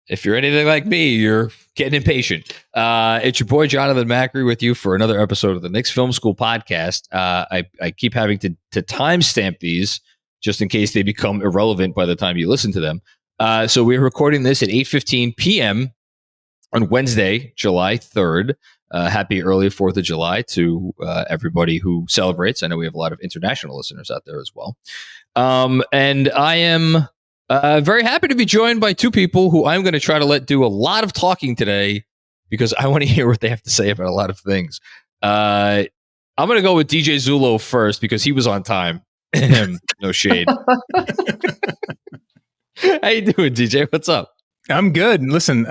if you're anything like me, you're getting impatient. It's your boy Jonathan Macri with you for another episode of the Knicks Film School Podcast. I keep having to timestamp these just in case they become irrelevant by the time you listen to them. So we're recording this at 8:15 p.m. on Wednesday, July 3rd. Happy early 4th of July to everybody who celebrates. I know we have a lot of international listeners out there as well. And I am very happy to be joined by two people who I'm going to try to let do a lot of talking today because I want to hear what they have to say about a lot of things. I'm going to go with DJ Zullo first because he was on time. No shade. How you doing, DJ? What's up? I'm good. Listen,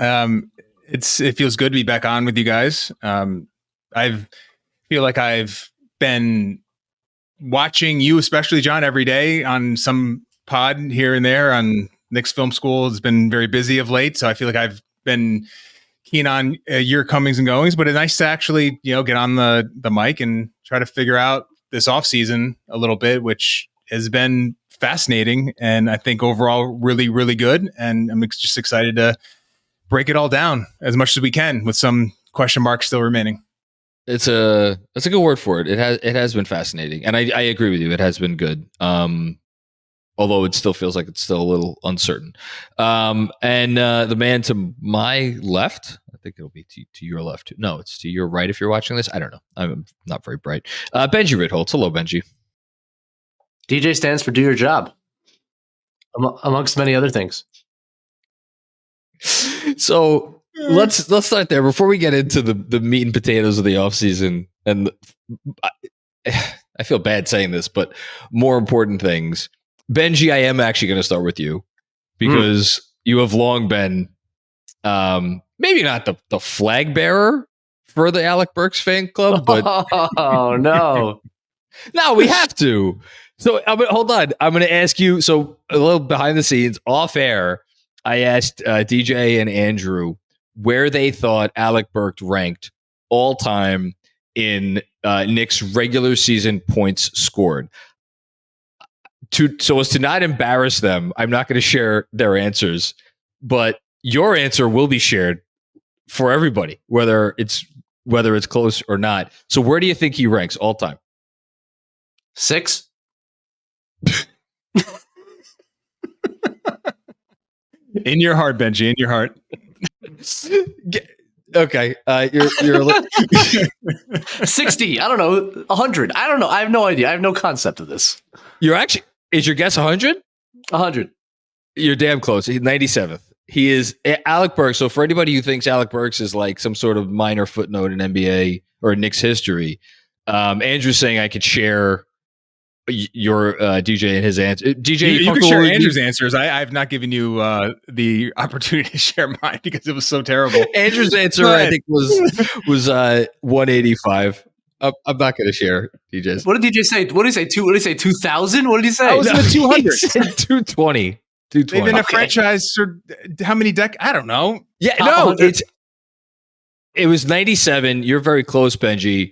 it feels good to be back on with you guys. I feel like I've been watching you, especially John, every day on some pod here and there on Knicks Film School. It's been very busy of late, so I feel like I've been keen on your comings and goings. But it's nice to actually, get on the mic and try to figure out this offseason a little bit, which has been fascinating and I think overall really, really good. And I'm just excited to break it all down as much as we can with some question marks still remaining. That's a good word for it. It has been fascinating, and I agree with you. It has been good. Although it still feels like it's still a little uncertain. And the man to my left, I think it'll be to your left. No, it's to your right if you're watching this. I don't know. I'm not very bright. Benjy Ritholtz. Hello, Benjy. DJ stands for do your job, amongst many other things. So let's start there before we get into the meat and potatoes of the offseason. And I feel bad saying this, but more important things. Benjy, I am actually going to start with you because you have long been maybe not the flag bearer for the Alec Burks fan club, but oh no. No, we have to. So hold on. I'm going to ask you. So a little behind the scenes, off air, I asked DJ and Andrew where they thought Alec Burks ranked all time in Knicks regular season points scored. So as to not embarrass them, I'm not going to share their answers, but your answer will be shared for everybody, whether it's close or not. So where do you think he ranks all time? 6. In your heart, Benjy, in your heart. Okay, you're 60. I don't know. 100. I don't know. I have no idea. I have no concept of this. You're actually, is your guess 100? 100. You're damn close. He's 97th. He is Alec Burks. So for anybody who thinks Alec Burks is like some sort of minor footnote in NBA or Knicks history, Andrew's saying I could share your DJ and his answer. DJ, you can share Andrew's answers. I've not given you the opportunity to share mine because it was so terrible. Andrew's answer, I think, was 185. I'm not going to share DJ's. What did DJ say? What did he say? What did he say? 2,000? What did he say? I was in the 200. 220. They've been a franchise for how many decades? I don't know. Yeah, no, it was 97. You're very close, Benjy.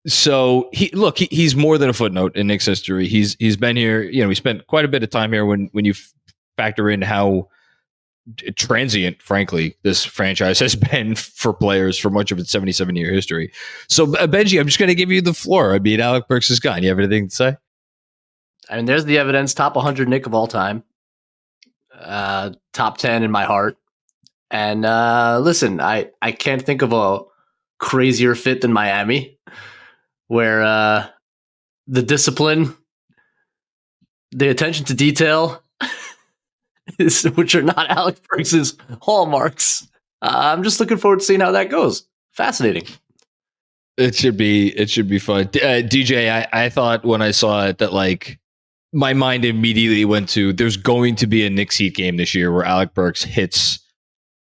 So he's more than a footnote in Knicks history. He's been here. We spent quite a bit of time here when you factor in how transient, frankly, this franchise has been for players for much of its 77-year history. So Benjy, I'm just going to give you the floor. I mean, Alec Burks is gone. You have anything to say? I mean, there's the evidence. Top 100 Knick of all time. Top 10 in my heart. And listen, I can't think of a crazier fit than Miami, where the discipline, the attention to detail, which are not Alec Burks' hallmarks. I'm just looking forward to seeing how that goes. Fascinating. It should be fun. DJ, I thought when I saw it that like my mind immediately went to there's going to be a Knicks Heat game this year where Alec Burks hits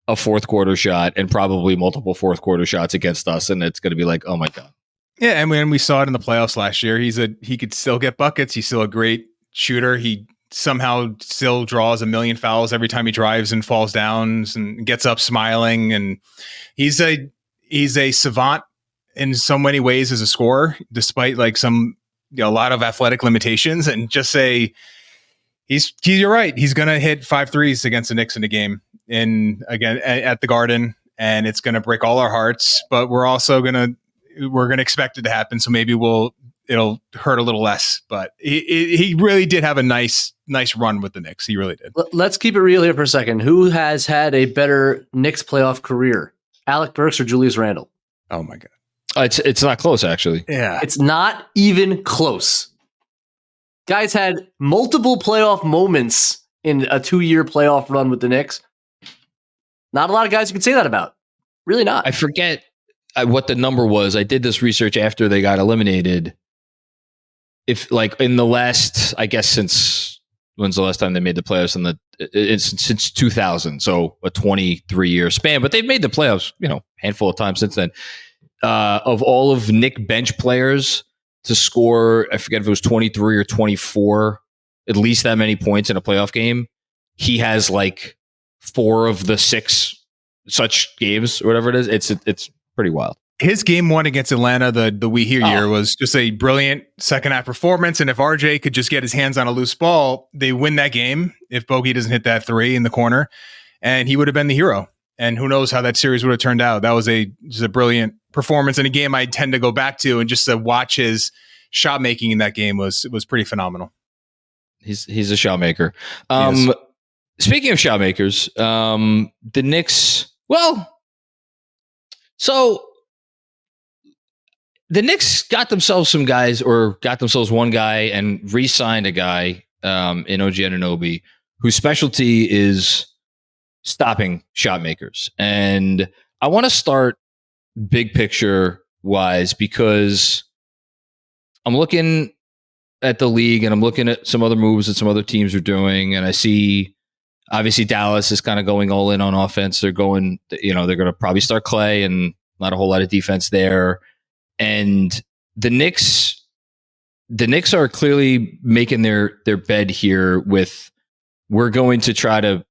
a fourth quarter shot and probably multiple fourth quarter shots against us, and it's going to be like, oh my god. Yeah, and when we saw it in the playoffs last year, he could still get buckets. He's still a great shooter. He somehow still draws a million fouls every time he drives and falls down and gets up smiling. And he's a savant in so many ways as a scorer, despite like a lot of athletic limitations, and just You're right. He's going to hit 5 threes against the Knicks in the game, and again at the Garden, and it's going to break all our hearts. But we're also going to expect it to happen. So maybe it'll hurt a little less. But he really did have a nice run with the Knicks. He really did. Let's keep it real here for a second. Who has had a better Knicks playoff career, Alec Burks or Julius Randle? Oh my God, it's not close actually. Yeah, it's not even close. Guys had multiple playoff moments in a 2-year playoff run with the Knicks. Not a lot of guys you can say that about. Really not. I forget what the number was. I did this research after they got eliminated. If like in the last, I guess when's the last time they made the playoffs? Since 2000, so a 23-year span. But they've made the playoffs, handful of times since then. Of all of Knick bench players to score, I forget if it was 23 or 24, at least that many points in a playoff game, he has like 4 of the 6 such games or whatever it is. It's pretty wild. His game 1 against Atlanta, the We Hear year, was just a brilliant second half performance. And if RJ could just get his hands on a loose ball, they win that game. If Bogey doesn't hit that 3 in the corner, and he would have been the hero. And who knows how that series would have turned out. That was just a brilliant performance, and a game I tend to go back to, and just to watch his shot making in that game was pretty phenomenal. He's a shot maker. Speaking of shot makers, the Knicks. Well, so the Knicks got themselves some guys, or got themselves one guy, and re-signed a guy in OG Anunoby, whose specialty is stopping shot makers. And I want to start big picture wise, because I'm looking at the league and I'm looking at some other moves that some other teams are doing. And I see obviously Dallas is kind of going all in on offense. They're going, they're going to probably start Clay, and not a whole lot of defense there. And the Knicks are clearly making their bed here with, we're going to try to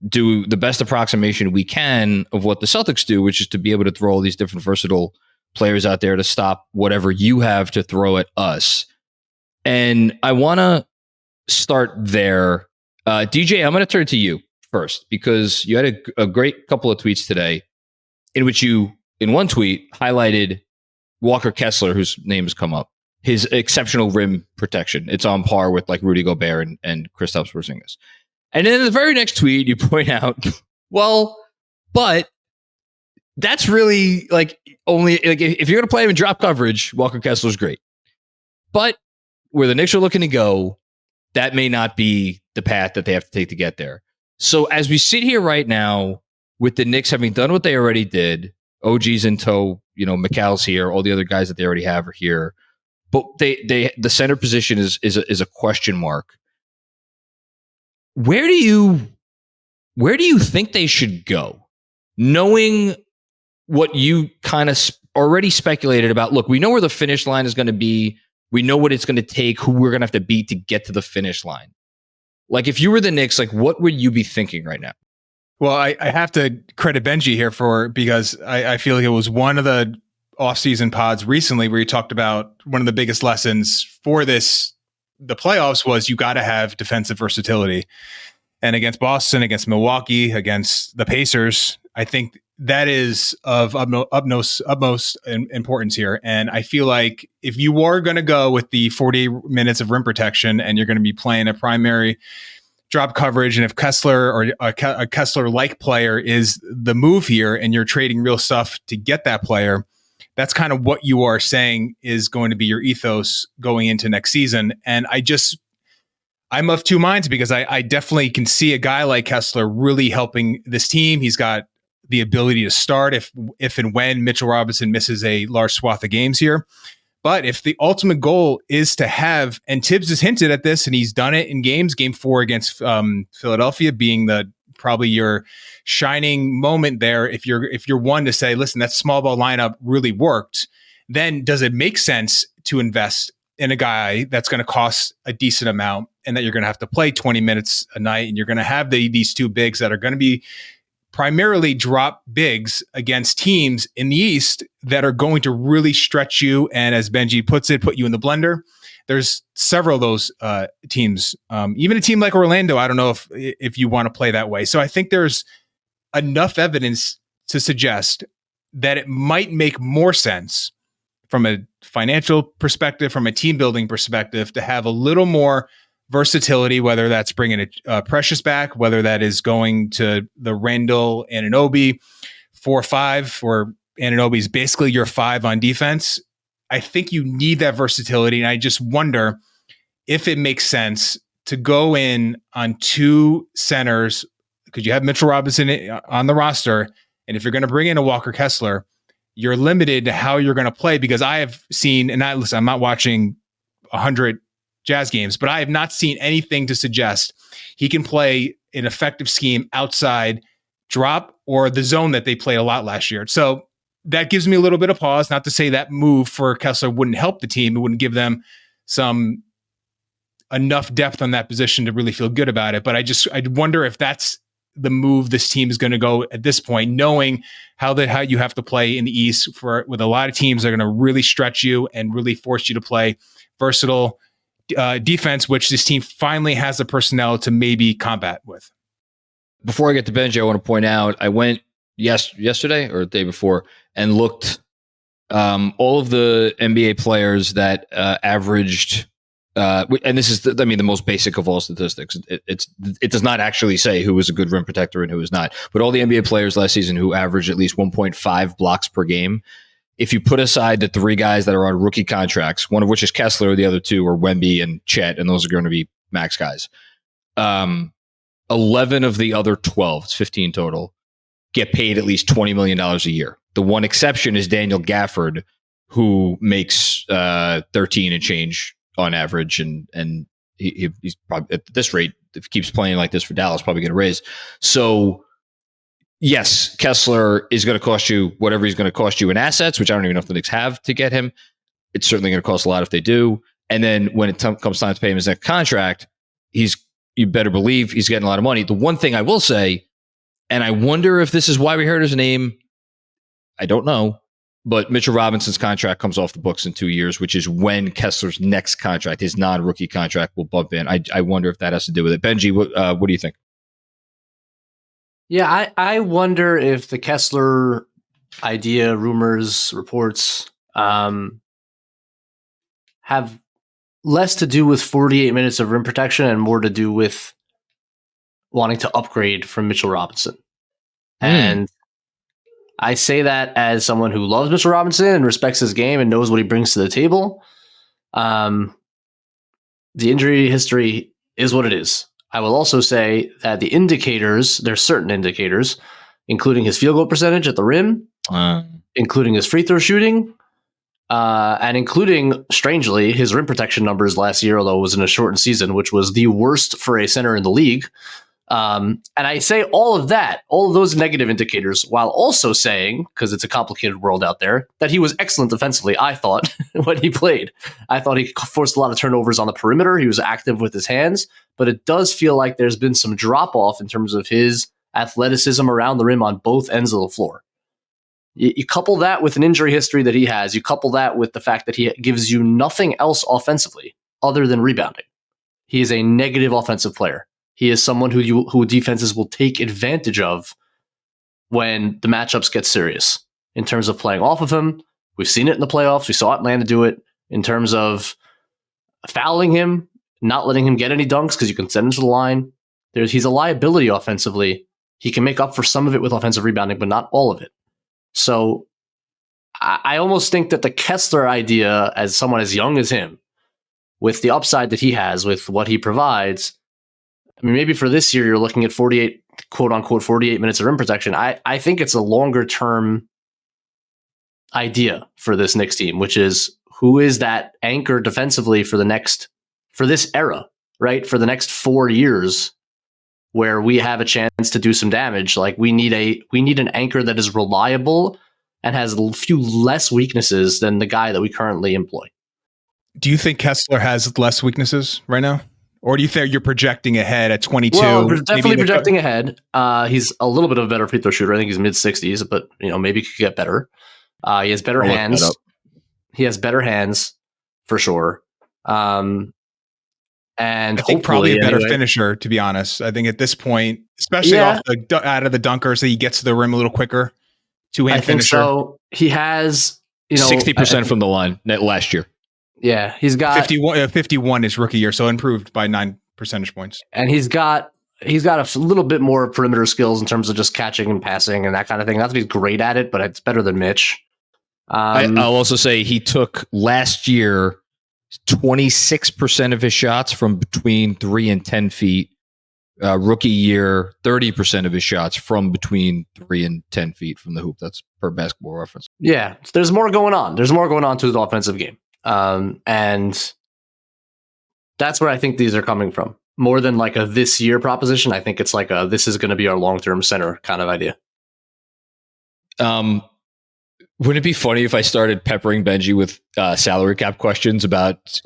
do the best approximation we can of what the Celtics do, which is to be able to throw all these different versatile players out there to stop whatever you have to throw at us. And I want to start there. DJ, I'm going to turn to you first, because you had a great couple of tweets today in which you, in one tweet, highlighted Walker Kessler, whose name has come up, his exceptional rim protection. It's on par with like Rudy Gobert and Kristaps Porzingis. And then in the very next tweet, you point out, well, but that's really like only like if you're going to play him in drop coverage, Walker Kessler's great. But where the Knicks are looking to go, that may not be the path that they have to take to get there. So as we sit here right now, with the Knicks having done what they already did, OG's in tow, Mikal's here, all the other guys that they already have are here, but the center position is a question mark. Where do you think they should go, knowing what you kind of already speculated about? Look, we know where the finish line is going to be. We know what it's going to take, who we're going to have to beat to get to the finish line. Like, if you were the Knicks, like, what would you be thinking right now? Well, I have to credit Benjy here because I feel like it was one of the off-season pods recently where he talked about one of the biggest lessons for the playoffs was you got to have defensive versatility. And against Boston, against Milwaukee, against the Pacers, I think that is of utmost importance here. And I feel like if you are going to go with the 40 minutes of rim protection and you're going to be playing a primary drop coverage, and if Kessler or a Kessler-like player is the move here and you're trading real stuff to get that player, that's kind of what you are saying is going to be your ethos going into next season. And I'm of two minds, because I definitely can see a guy like Kessler really helping this team. He's got the ability to start if and when Mitchell Robinson misses a large swath of games here. But if the ultimate goal is to have, and Tibbs has hinted at this, and he's done it in games, game 4 against Philadelphia being probably your shining moment there. If you're one to say, listen, that small ball lineup really worked, then does it make sense to invest in a guy that's going to cost a decent amount and that you're going to have to play 20 minutes a night, and you're going to have these two bigs that are going to be primarily drop bigs against teams in the East that are going to really stretch you, and as Benjy puts it, put you in the blender. there's several of those teams. Even a team like Orlando, I don't know if you want to play that way. So I think there's enough evidence to suggest that it might make more sense from a financial perspective, from a team building perspective, to have a little more versatility, whether that's bringing a Precious back, whether that is going to the Randle and Anunoby 4-5, or Anunoby's basically your 5 on defense. I think you need that versatility. And I just wonder if it makes sense to go in on 2 centers, because you have Mitchell Robinson on the roster. And if you're going to bring in a Walker Kessler, you're limited to how you're going to play, because I have seen, and I'm not watching 100 Jazz games, but I have not seen anything to suggest he can play an effective scheme outside drop or the zone that they played a lot last year. So that gives me a little bit of pause. Not to say that move for Kessler wouldn't help the team. It wouldn't give them enough depth on that position to really feel good about it. But I wonder if that's the move this team is going to go at this point, knowing how you have to play in the East with a lot of teams that are going to really stretch you and really force you to play versatile defense, which this team finally has the personnel to maybe combat with. Before I get to Benjy, I want to point out, I went yesterday or the day before and looked all of the NBA players that averaged, and this is the most basic of all statistics. It does not actually say who was a good rim protector and who was not, but all the NBA players last season who averaged at least 1.5 blocks per game. If you put aside the 3 guys that are on rookie contracts, one of which is Kessler, the other 2 are Wemby and Chet, and those are going to be max guys. 11 of the other 12, it's 15 total, get paid at least $20 million a year. The one exception is Daniel Gafford, who makes 13 and change on average, and he's probably at this rate, if he keeps playing like this for Dallas, probably get a raise. So yes, Kessler is going to cost you whatever he's going to cost you in assets, which I don't even know if the Knicks have to get him. It's certainly going to cost a lot if they do. And then when it comes time to pay him his next contract, you better believe he's getting a lot of money. The one thing I will say, and I wonder if this is why we heard his name, I don't know, but Mitchell Robinson's contract comes off the books in 2 years, which is when Kessler's next contract, his non-rookie contract, will bump in. I wonder if that has to do with it. Benjy, what do you think? Yeah, I wonder if the Kessler idea, rumors, reports have less to do with 48 minutes of rim protection and more to do with wanting to upgrade from Mitchell Robinson. And I say that as someone who loves Mitchell Robinson and respects his game and knows what he brings to the table. The injury history is what it is. I will also say that the indicators, there's certain indicators, including his field goal percentage at the rim, including his free throw shooting, and including, strangely, his rim protection numbers last year, although it was in a shortened season, which was the worst for a center in the league. And I say all of those negative indicators, while also saying, because it's a complicated world out there, that he was excellent defensively, I thought, when he played. I thought he forced a lot of turnovers on the perimeter. He was active with his hands, but it does feel like there's been some drop-off in terms of his athleticism around the rim on both ends of the floor. You couple that with an injury history that he has, you couple that with the fact that he gives you nothing else offensively other than rebounding. He is a negative offensive player. He is someone who defenses will take advantage of when the matchups get serious in terms of playing off of him. We've seen it in the playoffs. We saw Atlanta do it in terms of fouling him, not letting him get any dunks because you can send him to the line. He's a liability offensively. He can make up for some of it with offensive rebounding, but not all of it. So I almost think that the Kessler idea, as someone as young as him, with the upside that he has, with what he provides, I mean, maybe for this year, you're looking at 48, quote unquote, 48 minutes of rim protection. I think it's a longer term idea for this Knicks team, which is who is that anchor defensively for this era, right? For the next 4 years where we have a chance to do some damage. Like we need an anchor that is reliable and has a few less weaknesses than the guy that we currently employ. Do you think Kessler has less weaknesses right now? Or do you think you're projecting ahead at 22? Well, definitely projecting ahead. He's a little bit of a better free throw shooter. I think he's mid-60s, but maybe he could get better. He has better hands. He has better hands for sure. And I think probably a better finisher, to be honest. I think at this point, especially out of the dunkers, that he gets to the rim a little quicker. Two-hand finisher. So he has 60% from the line last year. Yeah, he's got 51 his rookie year, so improved by 9 percentage points. And he's got a little bit more perimeter skills in terms of just catching and passing and that kind of thing. Not that he's great at it, but it's better than Mitch. I'll also say he took last year 26% of his shots from between 3 and 10 feet. Rookie year, 30% of his shots from between 3 and 10 feet from the hoop. That's per Basketball Reference. Yeah, there's more going on. There's more going on to the offensive game. And that's where I think these are coming from. More than like a this year proposition. I think it's like a this is going to be our long-term center kind of idea. Wouldn't it be funny if I started peppering Benjy with salary cap questions about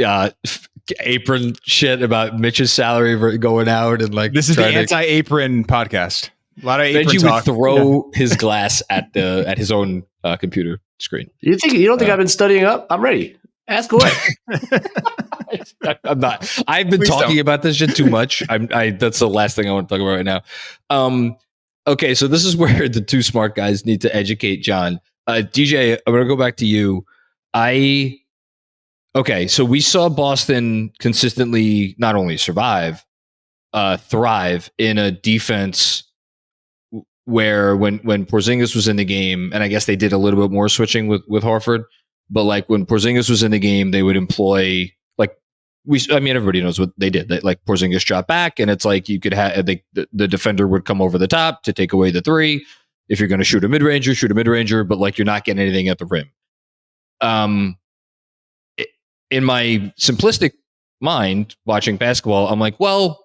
apron shit, about Mitch's salary going out, and like this is the anti-apron podcast. A lot of apron Benjy talk. would throw his glass at his own computer screen. You don't think I've been studying up? I'm ready. Ask away. I'm not. I've been talking about this shit too much. That's the last thing I want to talk about right now. Okay, so this is where the two smart guys need to educate John. DJ, I'm going to go back to you. So we saw Boston consistently not only thrive in a defense where when Porzingis was in the game, and I guess they did a little bit more switching with Horford, but like when Porzingis was in the game, they would employ everybody knows what they did. Like Porzingis shot back, and it's like you could have the defender would come over the top to take away the three. If you're going to shoot a mid-ranger, but like you're not getting anything at the rim. In my simplistic mind, watching basketball, I'm like, well,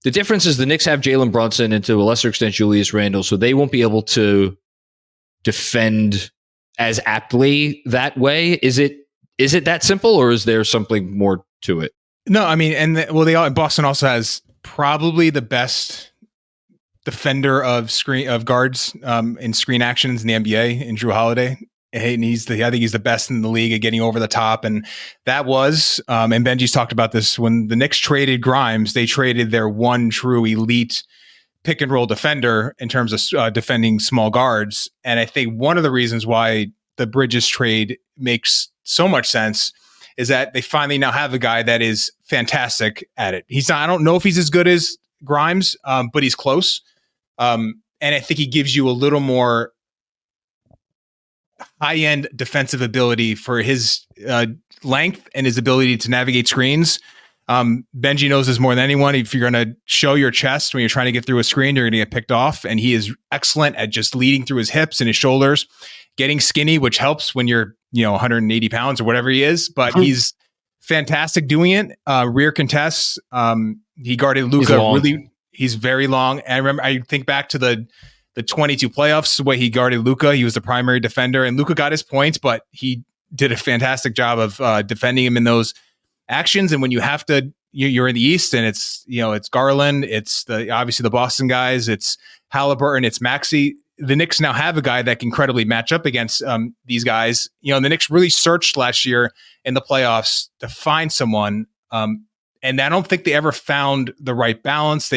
the difference is the Knicks have Jalen Brunson and to a lesser extent Julius Randle, so they won't be able to defend as aptly that way. Is it that simple, or is there something more to it? No, I mean, Boston also has probably the best defender of guards in screen actions in the NBA in Drew Holiday. And I think he's the best in the league at getting over the top. And that was, and Benji's talked about this, when the Knicks traded Grimes, they traded their one true elite pick and roll defender in terms of defending small guards. And I think one of the reasons why the Bridges trade makes so much sense is that they finally now have a guy that is fantastic at it. I don't know if he's as good as Grimes, but he's close. And I think he gives you a little more high-end defensive ability for his length and his ability to navigate screens. Benjy knows this more than anyone. If you're going to show your chest when you're trying to get through a screen, you're going to get picked off. And he is excellent at just leading through his hips and his shoulders, getting skinny, which helps when you're 180 pounds or whatever he is. But he's fantastic doing it. Rear contests. He guarded Luka really. He's very long. And I think back to the 22 playoffs, the way he guarded Luka. He was the primary defender, and Luka got his points, but he did a fantastic job of defending him in those actions. And when you have to, you're in the East, and it's Garland, it's obviously the Boston guys, it's Halliburton, it's Maxey. The Knicks now have a guy that can credibly match up against these guys. The Knicks really searched last year in the playoffs to find someone. And I don't think they ever found the right balance.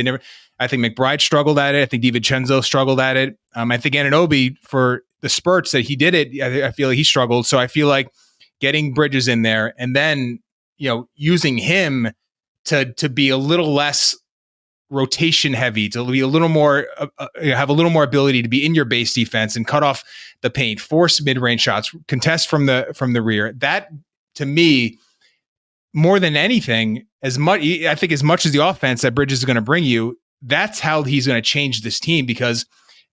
I think McBride struggled at it. I think DiVincenzo struggled at it. I think Anunoby, for the spurts that he did it, I feel like he struggled. So I feel like getting Bridges in there and then, using him to be a little less rotation heavy, to be a little more, have a little more ability to be in your base defense and cut off the paint, force mid-range shots, contest from the rear. That, to me, more than anything, as much as the offense that Bridges is going to bring you, that's how he's going to change this team, because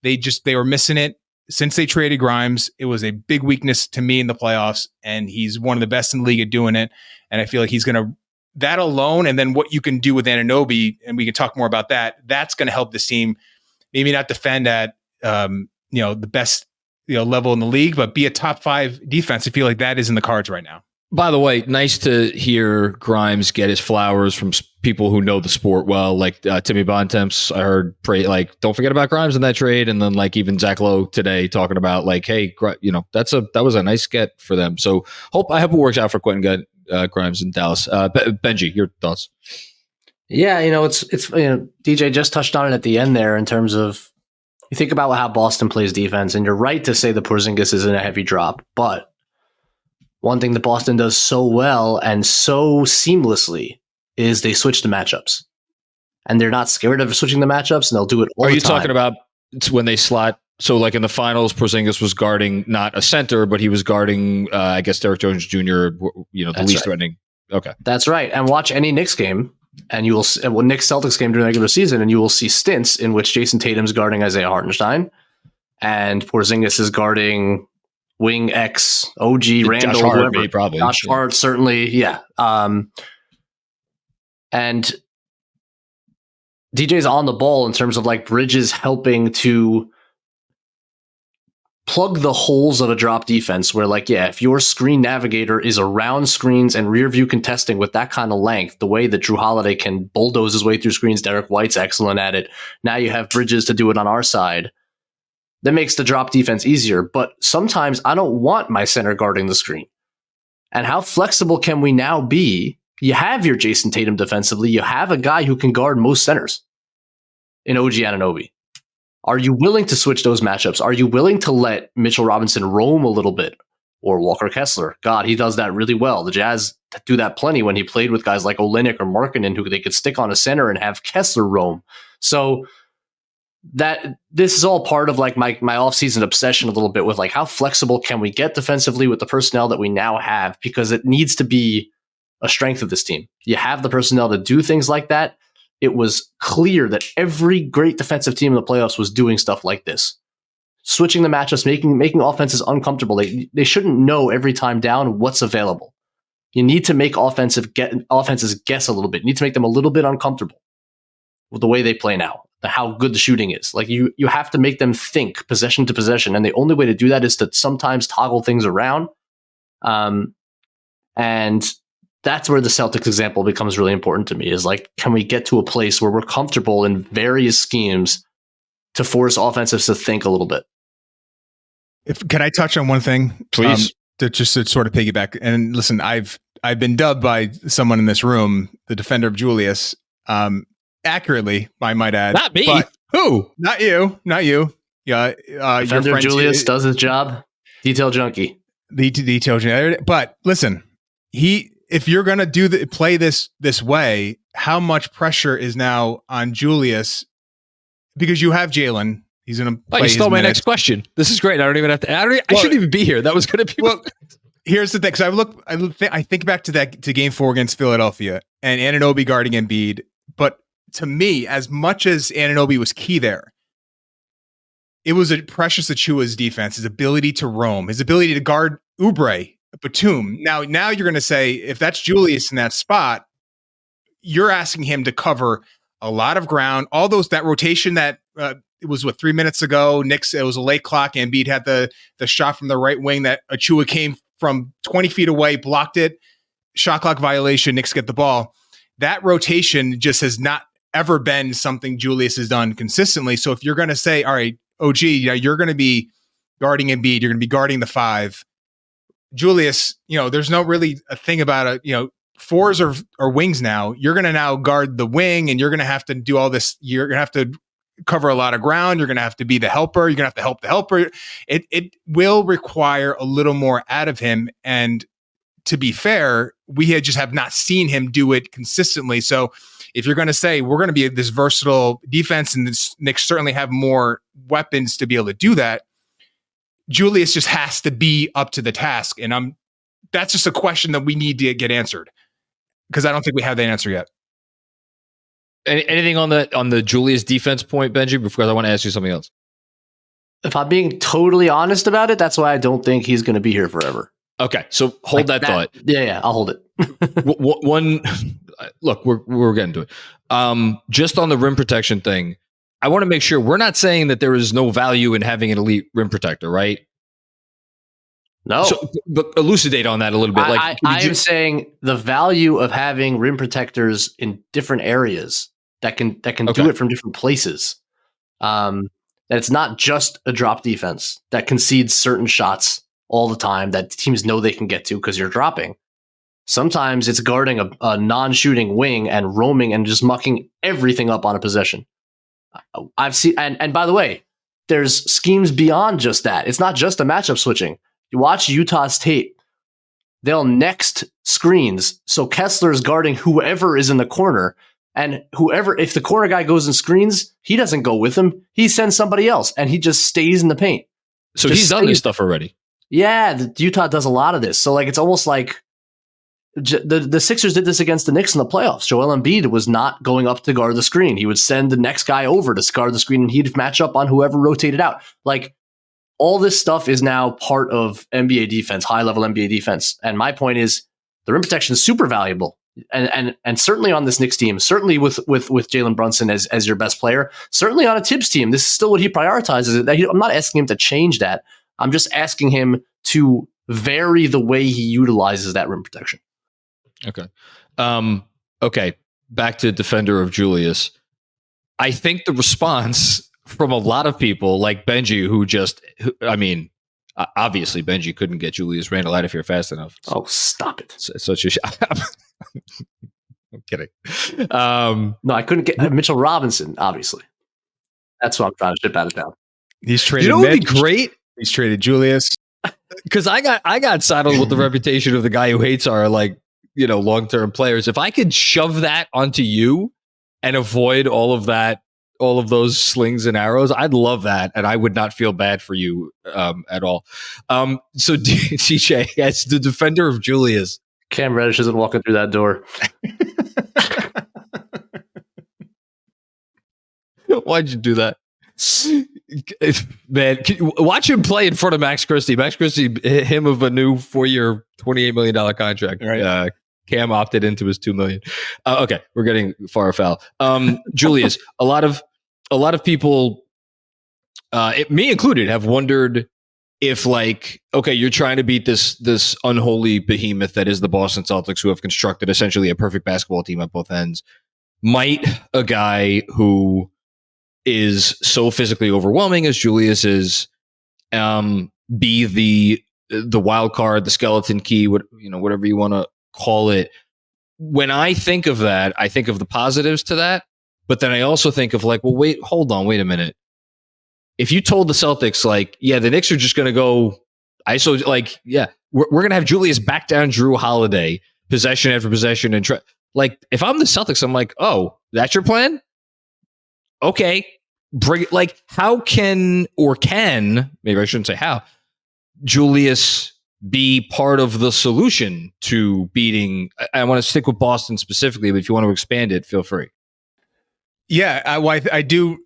they were missing it since they traded Grimes. It was a big weakness to me in the playoffs, and he's one of the best in the league at doing it. And I feel like he's going to, that alone, and then what you can do with Anunoby, and we can talk more about that, that's going to help this team maybe not defend at the best level in the league, but be a top 5 defense. I feel like that is in the cards right now. By the way, nice to hear Grimes get his flowers from people who know the sport well, like Timmy Bontemps. I heard don't forget about Grimes in that trade, and then like even Zach Lowe today talking about like, hey, that was a nice get for them. So I hope it works out for Quentin Grimes in Dallas. Benjy, your thoughts? Yeah, it's DJ just touched on it at the end there in terms of you think about how Boston plays defense, and you're right to say the Porzingis isn't a heavy drop, but one thing that Boston does so well and so seamlessly is they switch the matchups, and they're not scared of switching the matchups, and they'll do it all the time. Are you talking about when they slot? So, like in the finals, Porzingis was guarding not a center, but he was guarding, I guess, Derek Jones Jr. The That's least right. threatening. Okay, that's right. And watch any Knicks game, and you will Knicks Celtics game during the regular season, and you will see stints in which Jason Tatum's guarding Isaiah Hartenstein, and Porzingis is guarding wing X, OG, Randle, Josh Hart, whoever. maybe, probably. Josh Hart, certainly, yeah. And DJ's on the ball in terms of like Bridges helping to plug the holes of a drop defense where, like, yeah, if your screen navigator is around screens and rear view contesting with that kind of length, the way that Drew Holiday can bulldoze his way through screens, Derek White's excellent at it. Now you have Bridges to do it on our side. That makes the drop defense easier. But sometimes I don't want my center guarding the screen. And how flexible can we now be? You have your Jason Tatum defensively. You have a guy who can guard most centers in OG Anunoby. Are you willing to switch those matchups? Are you willing to let Mitchell Robinson roam a little bit? Or Walker Kessler? God, he does that really well. The Jazz do that plenty when he played with guys like Olynyk or Markkanen, who they could stick on a center and have Kessler roam. So that this is all part of like my offseason obsession a little bit with like how flexible can we get defensively with the personnel that we now have, because it needs to be a strength of this team. You have the personnel to do things like that. It was clear that every great defensive team in the playoffs was doing stuff like this. Switching the matchups, making offenses uncomfortable. They shouldn't know every time down what's available. You need to make offenses guess a little bit. You need to make them a little bit uncomfortable with the way they play now, how good the shooting is. Like you have to make them think possession to possession, and the only way to do that is to sometimes toggle things around. And that's where the Celtics example becomes really important to me, is like, can we get to a place where we're comfortable in various schemes to force offensives to think a little bit? Can I touch on one thing, please? To sort of piggyback. And listen, I've been dubbed by someone in this room the defender of Julius, accurately, I might add. Not me. But who? Not you. Yeah, defender of Julius does his job. Detail junkie. The detail junkie. But listen, if you're gonna play this way, how much pressure is now on Julius? Because you have Jalen. He's going to play. You stole my next question. This is great. I don't even have to. I shouldn't even be here. That was going to be. Well, here's the thing. Because I think back to Game 4 against Philadelphia and Anunoby guarding Embiid. But to me, as much as Anunoby was key there, it was a Precious Achiuwa's defense, his ability to roam, his ability to guard Oubre, Batum. Now you're going to say, if that's Julius in that spot, you're asking him to cover a lot of ground. All that rotation that it was 3 minutes ago. Knicks, it was a late clock. Embiid had the shot from the right wing that Achiuwa came from 20 feet away, blocked it. Shot clock violation. Knicks get the ball. That rotation just has not ever been something Julius has done consistently. So if you're going to say, all right, OG, you're going to be guarding Embiid, you're going to be guarding the 5. Julius, there's no really a thing about it. Fours are wings now. You're going to now guard the wing, and you're going to have to do all this. You're going to have to cover a lot of ground. You're going to have to be the helper. You're going to have to help the helper. It will require a little more out of him. And to be fair, we just have not seen him do it consistently. So if you're going to say we're going to be this versatile defense, and the Knicks certainly have more weapons to be able to do that, Julius just has to be up to the task. And that's just a question that we need to get answered, because I don't think we have the answer yet. Anything on the Julius defense point, Benji? Because I want to ask you something else. If I'm being totally honest about it, that's why I don't think he's going to be here forever. Okay, so hold that thought. Yeah, I'll hold it. One, look, we're getting to it. Just on the rim protection thing, I want to make sure we're not saying that there is no value in having an elite rim protector, right? No. So, but elucidate on that a little bit. I am saying the value of having rim protectors in different areas that can do it from different places. That it's not just a drop defense that concedes certain shots all the time that teams know they can get to because you're dropping. Sometimes it's guarding a non-shooting wing and roaming and just mucking everything up on a possession. I've seen, and by the way, there's schemes beyond just that. It's not just a matchup switching. You watch Utah's tape, they'll next screens. So Kessler's guarding whoever is in the corner, and whoever, if the corner guy goes and screens, he doesn't go with him. He sends somebody else, and he just stays in the paint. So he's done this stuff already. Yeah, Utah does a lot of this. So like, it's almost like the Sixers did this against the Knicks in the playoffs. Joel Embiid was not going up to guard the screen. He would send the next guy over to guard the screen, and he'd match up on whoever rotated out. Like, all this stuff is now part of NBA defense, high-level NBA defense. And my point is, the rim protection is super valuable. And certainly on this Knicks team, certainly with Jalen Brunson as your best player, certainly on a Tibbs team, this is still what he prioritizes. I'm not asking him to change that. I'm just asking him to vary the way he utilizes that rim protection. Okay. Okay. Back to defender of Julius. I think the response from a lot of people like Benjy, obviously Benjy couldn't get Julius Randle out of here fast enough. Oh, stop it. It's such a I'm kidding. No, I couldn't get Mitchell Robinson, obviously. That's what I'm trying to ship out of town. He's traded. You know what would be great? He's traded Julius. Because I got saddled with the reputation of the guy who hates our long-term players. If I could shove that onto you and avoid all of those slings and arrows, I'd love that, and I would not feel bad for you at all. So DJ, as the defender of Julius, Cam Reddish isn't walking through that door. Why'd you do that? Man, watch him play in front of Max Christie. Max Christie hit him of a new 4-year, $28 million contract. Right. Cam opted into his $2 million. Okay, we're getting far afoul. Julius, a lot of people, me included, have wondered if, you're trying to beat this unholy behemoth that is the Boston Celtics, who have constructed essentially a perfect basketball team at both ends. Might a guy who is so physically overwhelming as Julius is be the wild card, the skeleton key, whatever you want to call it? When I think of that, I think of the positives to that, but then I also think of wait a minute. If you told the Celtics, the Knicks are just going to go ISO, we're going to have Julius back down Drew Holiday possession after possession, and if I'm the Celtics, I'm like, oh, that's your plan? Okay, bring it. How can maybe I shouldn't say how, Julius be part of the solution to beating? I want to stick with Boston specifically, but if you want to expand it, feel free. Yeah, I do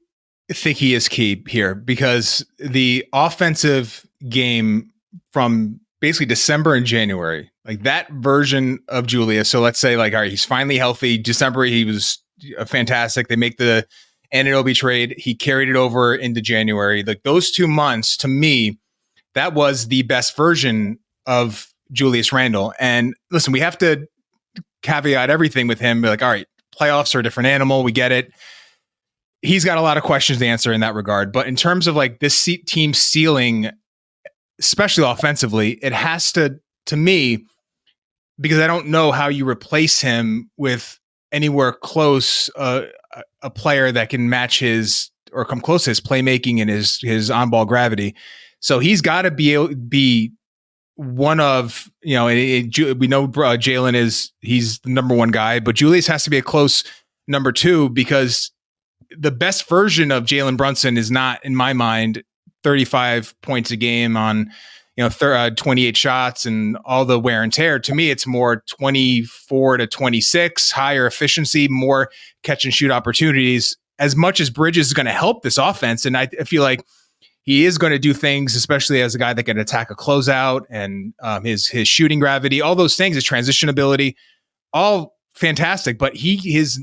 think he is key here, because the offensive game from basically December and January, that version of Julius. So let's say all right, he's finally healthy. December, he was fantastic. They make the Anunoby trade. He carried it over into January. Those 2 months, to me, that was the best version of Julius Randle. And listen, we have to caveat everything with him. Be all right, playoffs are a different animal. We get it. He's got a lot of questions to answer in that regard. But in terms of this team ceiling, especially offensively, it has to me, because I don't know how you replace him with anywhere close a player that can match his or come close to his playmaking and his on-ball gravity. So he's got to be one of, we know Jalen he's the number one guy, but Julius has to be a close number two, because the best version of Jalen Brunson is not, in my mind, 35 points a game on 28 shots and all the wear and tear. To me, it's more 24 to 26, higher efficiency, more catch and shoot opportunities. As much as Bridges is going to help this offense, and I feel like he is going to do things, especially as a guy that can attack a closeout, and his shooting gravity, all those things, his transition ability, all fantastic. But he is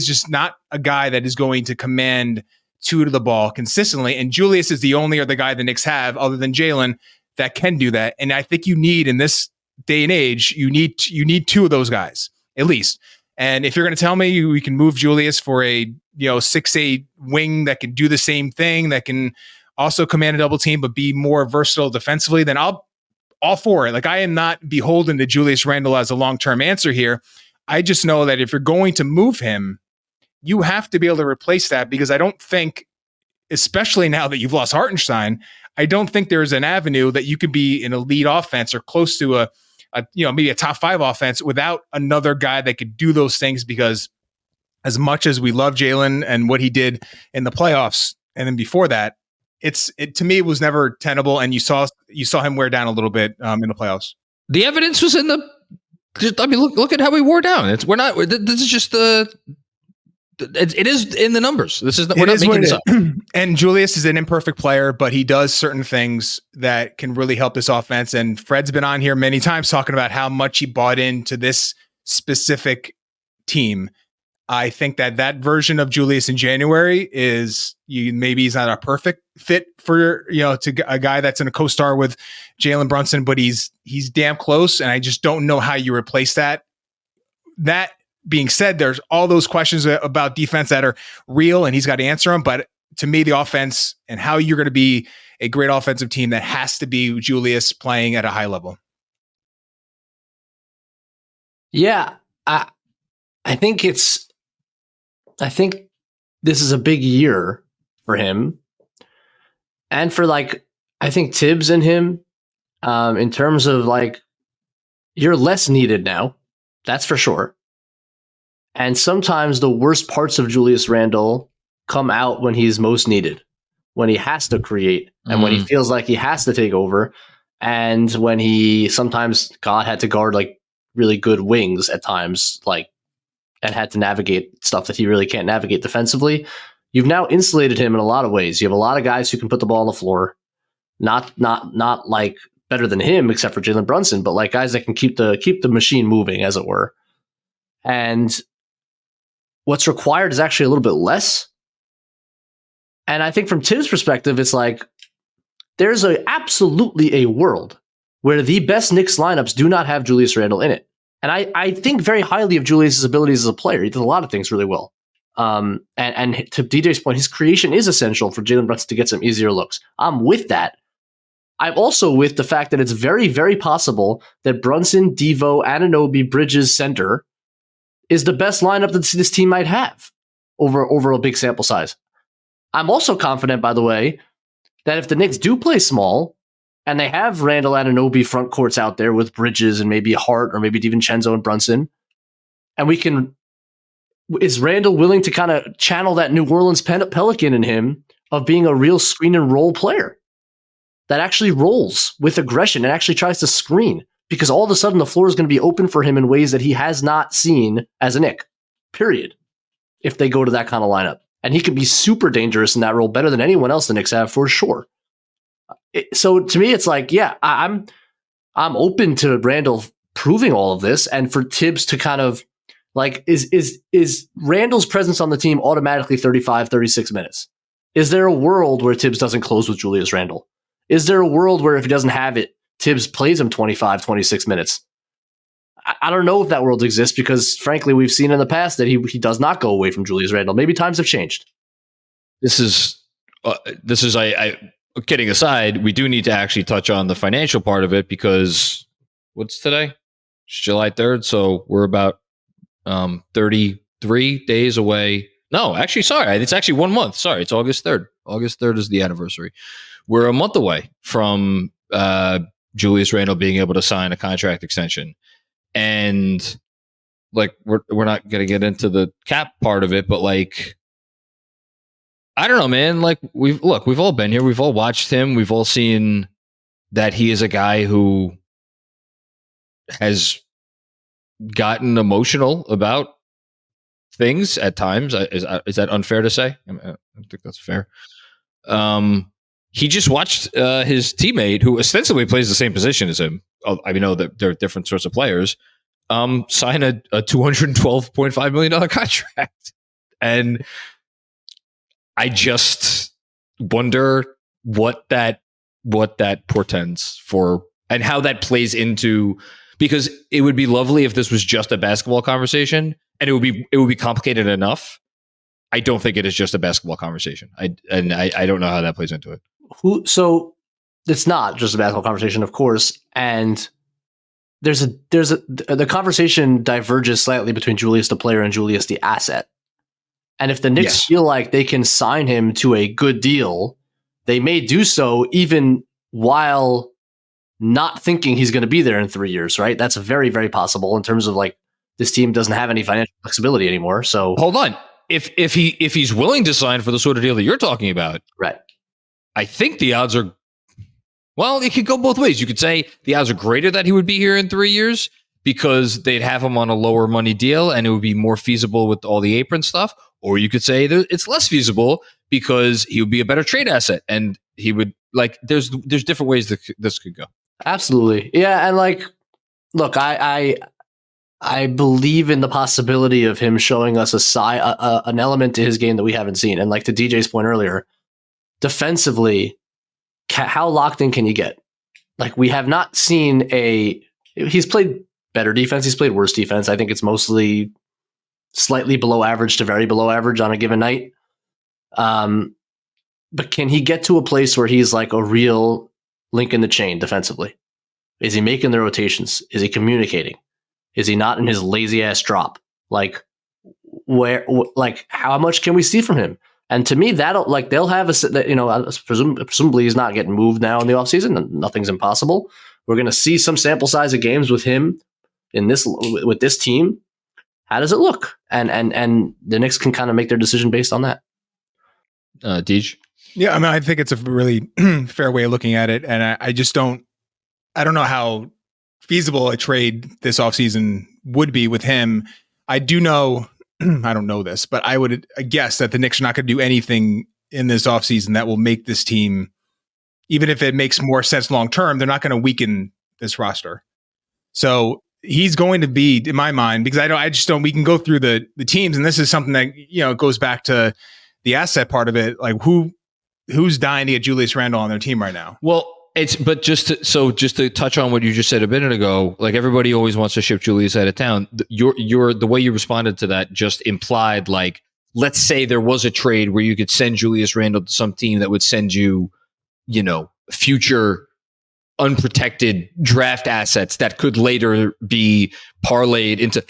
just not a guy that is going to command two to the ball consistently. And Julius is the only other guy the Knicks have, other than Jalen, that can do that. And I think you need, in this day and age, you need two of those guys at least. And if you're going to tell me we can move Julius for a 6'8" wing that can do the same thing, that can also command a double team but be more versatile defensively, then all for it. Like, I am not beholden to Julius Randle as a long-term answer here. I just know that if you're going to move him, you have to be able to replace that, because I don't think, especially now that you've lost Hartenstein, I don't think there's an avenue that you could be an elite offense or close to a maybe a top 5 offense without another guy that could do those things. Because as much as we love Jalen and what he did in the playoffs, and then before that, to me, it was never tenable. And you saw him wear down a little bit in the playoffs. The evidence was in look at how we wore down. This is just it is in the numbers. We're not making this up. And Julius is an imperfect player, but he does certain things that can really help this offense. And Fred's been on here many times talking about how much he bought into this specific team. I think that version of Julius in January maybe he's not a perfect fit for, to a guy that's in a co-star with Jalen Brunson, but he's damn close. And I just don't know how you replace that. That being said, there's all those questions about defense that are real, and he's got to answer them. But to me, the offense and how you're going to be a great offensive team, that has to be Julius playing at a high level. Yeah, I think this is a big year for him, and for I think Tibbs and him, in terms of you're less needed now. That's for sure. And sometimes the worst parts of Julius Randle come out when he's most needed, when he has to create, and when he feels like he has to take over, and when sometimes God had to guard really good wings at times, and had to navigate stuff that he really can't navigate defensively. You've now insulated him in a lot of ways. You have a lot of guys who can put the ball on the floor, not better than him, except for Jalen Brunson, but guys that can keep the machine moving, as it were. And what's required is actually a little bit less. And I think from Tim's perspective, it's there's absolutely a world where the best Knicks lineups do not have Julius Randle in it. And I think very highly of Julius's abilities as a player. He does a lot of things really well. And to DJ's point, his creation is essential for Jalen Brunson to get some easier looks. I'm with that. I'm also with the fact that it's very, very possible that Brunson, Devo, Anunoby, Bridges, center is the best lineup that this team might have over a big sample size. I'm also confident, by the way, that if the Knicks do play small and they have Randle, Anunoby front courts out there with Bridges and maybe Hart or maybe DiVincenzo and Brunson, and is Randle willing to kind of channel that New Orleans Pelican in him of being a real screen and roll player that actually rolls with aggression and actually tries to screen? Because all of a sudden the floor is going to be open for him in ways that he has not seen as a Knick, period, if they go to that kind of lineup. And he could be super dangerous in that role, better than anyone else the Knicks have, for sure. So to me, it's I'm open to Randle proving all of this, and for Tibbs to kind of is Randle's presence on the team automatically 35, 36 minutes? Is there a world where Tibbs doesn't close with Julius Randle? Is there a world where if he doesn't have it, Tibbs plays him 25, 26 minutes? I don't know if that world exists, because frankly, we've seen in the past that he does not go away from Julius Randle. Maybe times have changed. This is kidding aside, we do need to actually touch on the financial part of it, because what's today? It's July 3rd. So we're about 33 days away. No, actually, sorry. It's actually 1 month. Sorry. It's August 3rd. August 3rd is the anniversary. We're a month away from Julius Randle being able to sign a contract extension. And we're not going to get into the cap part of it, but I don't know, man. We've all been here. We've all watched him. We've all seen that he is a guy who has gotten emotional about things at times. Is that unfair to say? I don't think that's fair. He just watched his teammate, who ostensibly plays the same position as him. I know that they're different sorts of players. Sign a $212.5 million contract, and I just wonder what that portends for, and how that plays into, because it would be lovely if this was just a basketball conversation, and it would be complicated enough. I don't think it is just a basketball conversation. I don't know how that plays into it. So it's not just a basketball conversation, of course. And the conversation diverges slightly between Julius the player and Julius the asset. And if the Knicks feel like they can sign him to a good deal, they may do so even while not thinking he's going to be there in 3 years, right? That's very, very possible in terms of like this team doesn't have any financial flexibility anymore. So hold on. If he's willing to sign for the sort of deal that you're talking about, right? I think the odds are, well, it could go both ways. You could say the odds are greater that he would be here in 3 years because they'd have him on a lower money deal and it would be more feasible with all the apron stuff. Or you could say that it's less feasible because he would be a better trade asset and he would like, there's different ways that this could go. Absolutely. Yeah. And like, look, I believe in the possibility of him showing us an element to his game that we haven't seen. And like to DJ's point earlier, defensively, how locked in can you get? Like we have not seen he's played better defense. He's played worse defense. I think it's mostly slightly below average to very below average on a given night. But can he get to a place where he's like a real link in the chain defensively? Is he making the rotations? Is he communicating? Is he not in his lazy ass drop? Like how much can we see from him? And to me, they'll have presumably he's not getting moved now in the offseason and nothing's impossible. We're going to see some sample size of games with him with this team. How does it look? And the Knicks can kind of make their decision based on that. Deej? Yeah, I mean, I think it's a really fair way of looking at it. And I don't know how feasible a trade this offseason would be with him. I do know, I don't know this, but I would guess that the Knicks are not going to do anything in this offseason that will make this team, even if it makes more sense long-term, they're not going to weaken this roster. So he's going to be, in my mind, because we can go through the teams, and this is something that, goes back to the asset part of it. Like who's dying to get Julius Randle on their team right now? Well, just to touch on what you just said a minute ago, like everybody always wants to ship Julius out of town. The way you responded to that just implied like, let's say there was a trade where you could send Julius Randle to some team that would send you, future unprotected draft assets that could later be parlayed into.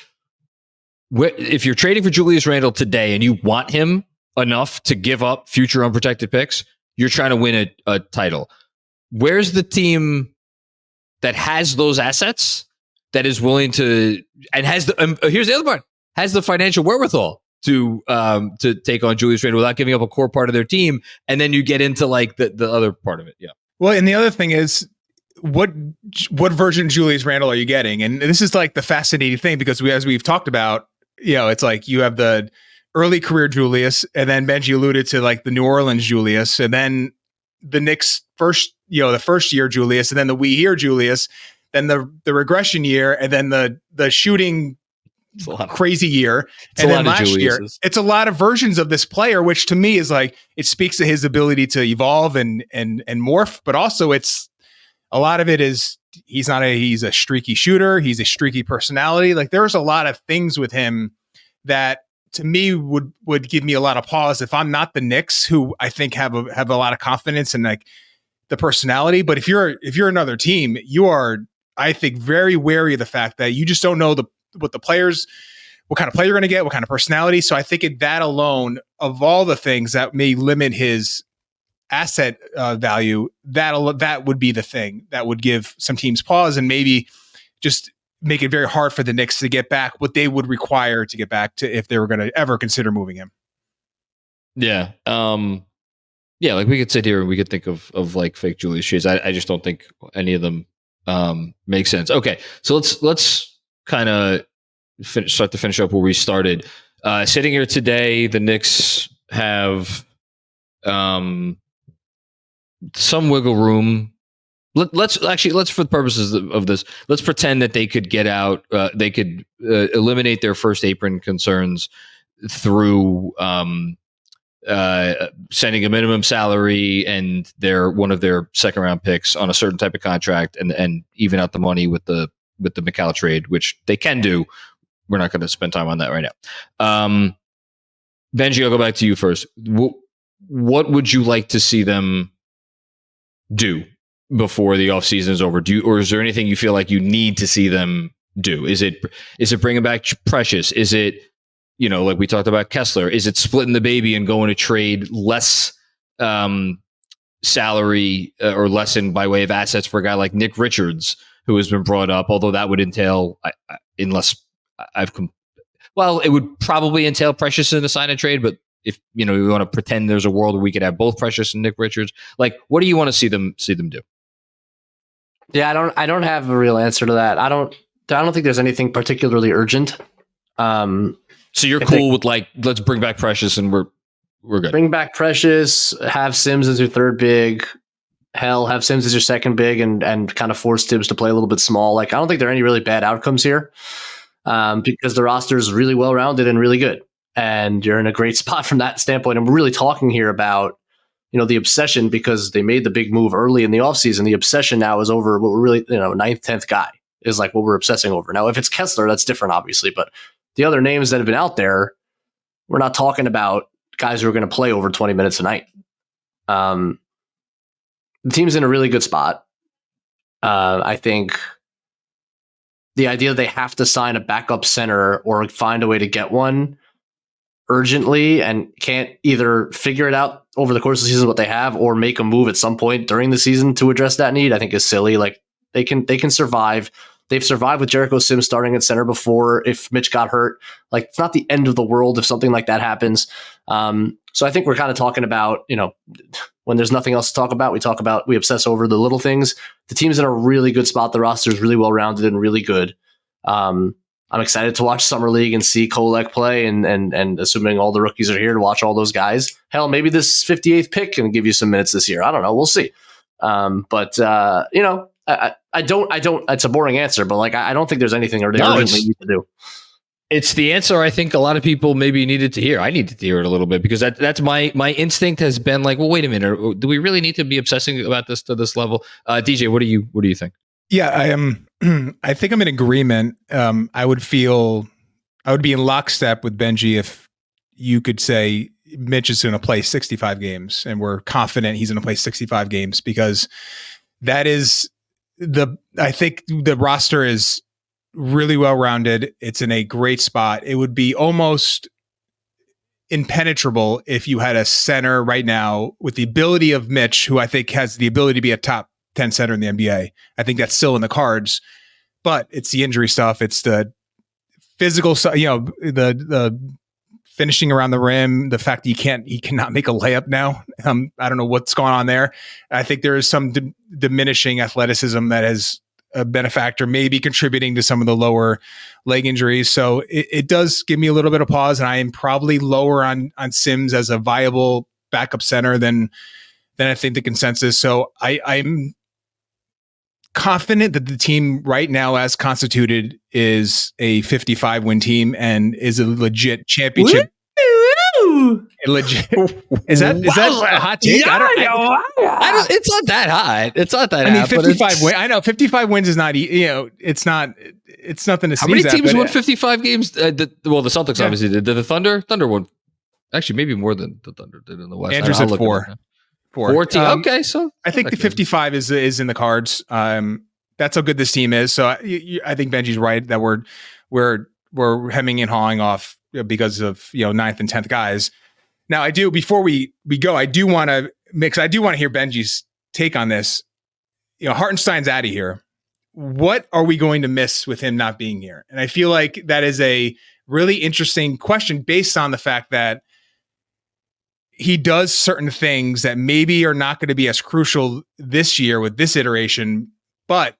If you're trading for Julius Randle today and you want him enough to give up future unprotected picks, you're trying to win a title. Where's the team that has those assets that is willing to and has the here's the other part, has the financial wherewithal to take on Julius Randle without giving up a core part of their team, and then you get into like the other part of it. Yeah. Well, and the other thing is what version of Julius Randle are you getting? And this is like the fascinating thing because as we've talked about, it's like you have the early career Julius, and then Benjy alluded to like the New Orleans Julius, and then the Knicks the first year Julius, and then the we hear Julius, then the regression year, and then the shooting crazy year, and then last year. It's a lot of versions of this player, which to me is like it speaks to his ability to evolve and morph, but also it's a lot of it is he's a streaky shooter, he's a streaky personality. Like there's a lot of things with him that to me would give me a lot of pause if I'm not the Knicks, who I think have a lot of confidence in like the personality. But if you're another team, you are, I think, very wary of the fact that you just don't know what kind of player you're going to get, what kind of personality. So I think that alone, of all the things that may limit his asset value, that would be the thing that would give some teams pause and maybe just make it very hard for the Knicks to get back what they would require to get back to if they were going to ever consider moving him. Yeah. Yeah, like we could sit here and we could think of like fake Julius shades. I just don't think any of them make sense. Okay, so let's kind of start to finish up where we started. Sitting here today, the Knicks have some wiggle room. Let's for the purposes of this, let's pretend that they could get out. They could eliminate their first apron concerns through sending a minimum salary and one of their second round picks on a certain type of contract, and even out the money with the Mikal trade, which they can do. We're not going to spend time on that right now. Benjy, I'll go back to you first. What would you like to see them do before the offseason is over? Or is there anything you feel like you need to see them do? Is it bringing back Precious? Is it, like we talked about Kessler? Is it splitting the baby and going to trade less salary or lessen by way of assets for a guy like Nick Richards, who has been brought up? Although that would entail, it would probably entail Precious in a sign and trade. But if we want to pretend there's a world where we could have both Precious and Nick Richards, like, what do you want to see them do? Yeah, I don't have a real answer to that. I don't think there's anything particularly urgent. So you're cool with, like, let's bring back Precious and we're good. Bring back Precious, have Sims as your third big. Hell, have Sims as your second big, and kind of force Tibbs to play a little bit small. Like, I don't think there are any really bad outcomes here, because the roster is really well rounded and really good, and you're in a great spot from that standpoint. And we're really talking here about the obsession, because they made the big move early in the offseason. The obsession now is over what we're really 9th, 10th guy is like what we're obsessing over. Now, if it's Kessler, that's different, obviously, but the other names that have been out there, we're not talking about guys who are going to play over 20 minutes a night. The team's in a really good spot. I think the idea that they have to sign a backup center or find a way to get one urgently and can't either figure it out over the course of the season what they have, or make a move at some point during the season to address that need, I think is silly. Like, they can survive. They've survived with Jericho Sims starting at center before if Mitch got hurt. Like, it's not the end of the world if something like that happens. So I think we're kind of talking about, when there's nothing else to talk about, we obsess over the little things. The team's in a really good spot. The roster is really well rounded and really good. I'm excited to watch Summer League and see Kolek play, and assuming all the rookies are here, to watch all those guys. Hell, maybe this 58th pick can give you some minutes this year. I don't know. We'll see. I don't, it's a boring answer, but like, I don't think there's anything they urgently need to do. It's the answer I think a lot of people maybe needed to hear. I needed to hear it a little bit, because that's my instinct has been like, well, wait a minute. Do we really need to be obsessing about this to this level? DJ, what do you think? Yeah, I am. I think I'm in agreement. I would be in lockstep with Benjy if you could say Mitch is going to play 65 games, and we're confident he's going to play 65 games, because that is I think the roster is really well rounded. It's in a great spot. It would be almost impenetrable if you had a center right now with the ability of Mitch, who I think has the ability to be a top 10 center in the NBA. I think that's still in the cards, but it's the injury stuff. It's the physical stuff, the finishing around the rim, the fact that he cannot make a layup now. I don't know what's going on there. I think there is some diminishing athleticism that has been a factor, maybe contributing to some of the lower leg injuries. So it does give me a little bit of pause, and I am probably lower on Sims as a viable backup center than I think the consensus. So I'm confident that the team right now, as constituted, is a 55 win team and is a legit championship. Legit. Is that a hot take? It's not that hot. It's not that. I mean, 55 wins. I know 55 wins is not. It's not. It's nothing to sneeze at. How many teams won 55 games? The Celtics obviously did. The Thunder won. Actually, maybe more than the Thunder did in the West. Andrew said 4. 14. Okay, so I think the 55 is in the cards. That's how good this team is. So I think Benji's right that we're hemming and hawing off because of 9th and 10th guys. Now I do, before we go, I do want to hear Benji's take on this. Hartenstein's out of here. What are we going to miss with him not being here? And I feel like that is a really interesting question based on the fact that he does certain things that maybe are not going to be as crucial this year with this iteration, but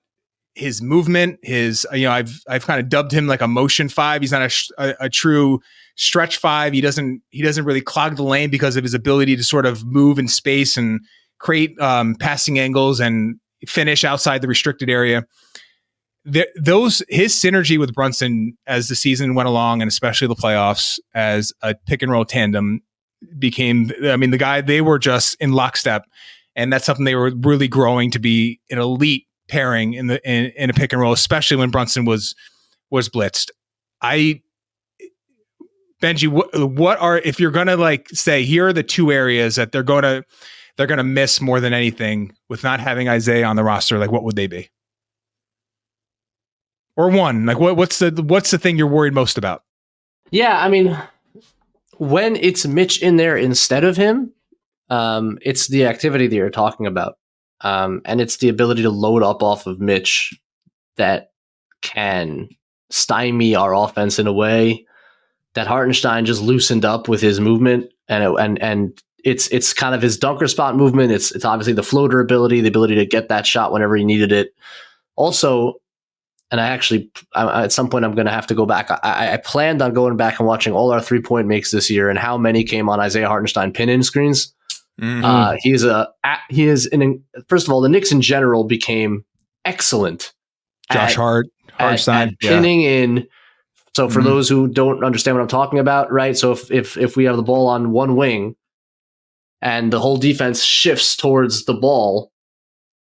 his movement, I've kind of dubbed him like a motion 5. He's not a true stretch 5. He doesn't really clog the lane because of his ability to sort of move in space and create passing angles and finish outside the restricted area. His synergy with Brunson as the season went along, and especially the playoffs, as a pick and roll tandem became, the guy, they were just in lockstep, and that's something they were really growing to be an elite pairing in a pick and roll, especially when Brunson was blitzed. Benjy, what are, if you're gonna say, here are the two areas that they're they're going to miss more than anything with not having Isaiah on the roster, like what would they be? Or one, like what's the thing you're worried most about? Yeah, I mean, when it's Mitch in there instead of him, it's the activity that you're talking about. And it's the ability to load up off of Mitch that can stymie our offense in a way that Hartenstein just loosened up with his movement, and it's kind of his dunker spot movement. It's obviously the floater ability, the ability to get that shot whenever he needed it. Also, and I at some point I'm going to have to go back. I planned on going back and watching all our 3-point makes this year and how many came on Isaiah Hartenstein pin-in screens. Mm-hmm. First of all, the Knicks in general became excellent. Josh Hartenstein pinning in. So for those who don't understand what I'm talking about, right? So if we have the ball on one wing and the whole defense shifts towards the ball,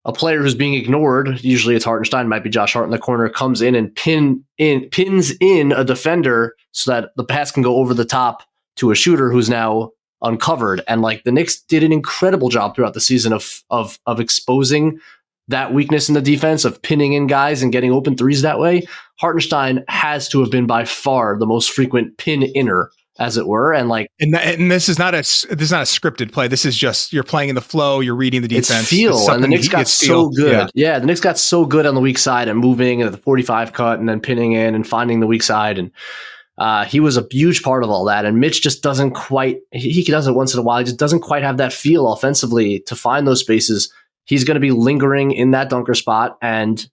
a player who's being ignored, usually it's Hartenstein, might be Josh Hart in the corner, comes in and pins in a defender so that the pass can go over the top to a shooter who's now uncovered. And like the Knicks did an incredible job throughout the season of exposing that weakness in the defense, of pinning in guys and getting open threes that way. Hartenstein has to have been by far the most frequent pin-inner, as it were. And this is not a scripted play. This is just, you're playing in the flow, you're reading the defense. It's feel, and the Knicks got so good. Yeah, the Knicks got so good on the weak side and moving at the 45 cut and then pinning in and finding the weak side. And he was a huge part of all that. And Mitch just doesn't quite, he does it once in a while, he just doesn't quite have that feel offensively to find those spaces. He's going to be lingering in that dunker spot, and